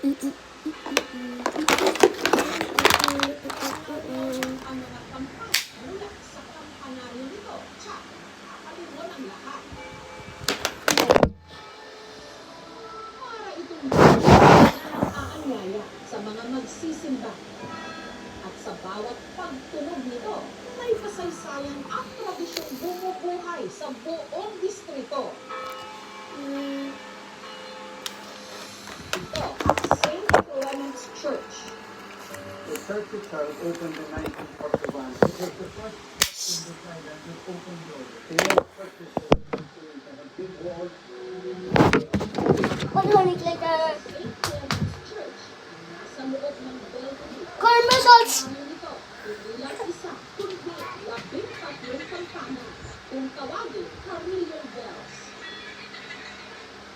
ang mga kampan mula sa kampanaryo nito. Tsak, nakakalimutan ang lahat. Para itong aanyaya sa mga magsisimba. At sa bawat pagtunog nito, may kasaysayan at tradisyong bumubuhay sa buong distrito. Ito, St. Clement's Church. The church itself opened in 1941. It was the first church in this island with open doors. The old churches had a big wall. What do I look like a St. Clement's Church, nasa loob ng balcony. cornmeal? Nito, hindi lang isa, kundi 13 kampana. Kung tawagin, carillon bells.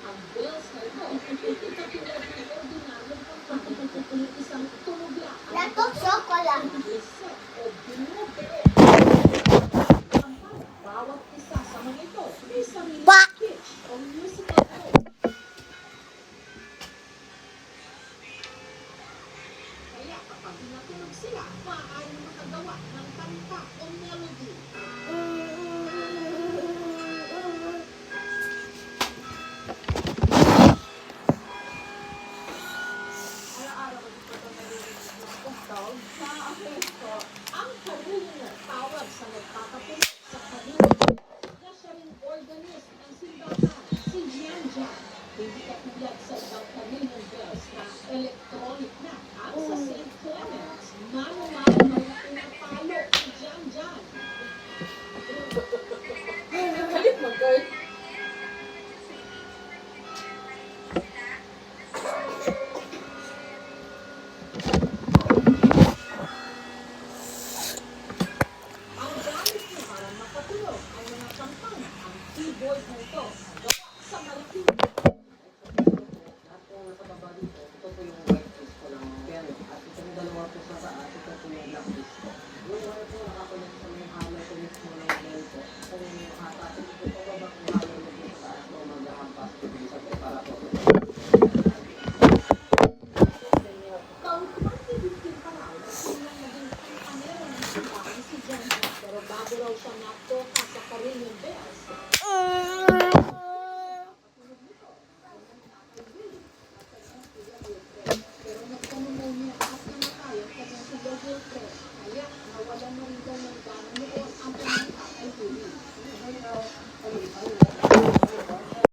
Ang bells na ito, hindi katulad ng ordinaryong kampana. Isang tunog lang. Lato chocolate. Reset o binubuo. Bawat isa sa mga ito, may sariling Ba- pitch o musical tone. Kaya kapag natunog sila, maaaring makagawa ng kanta o melody. Araw-araw ko dito ito naririnig ng kustaw sa apesto. Ang carillioner, tawag sa nagtatapuno sa carillon. Na siya ring organist ng simbahan, si Jian Jian. Hindi katulad sa ibang carillon bells na electronic na. At sa St. Clement's, mano-mano mga pinapalo si Jian Jian. Galit mo, girl. Ang gamit niya para makatulog ay mga kampana. Ang keyboard nito, gawa sa malaking. Lahat po nasa baba dito.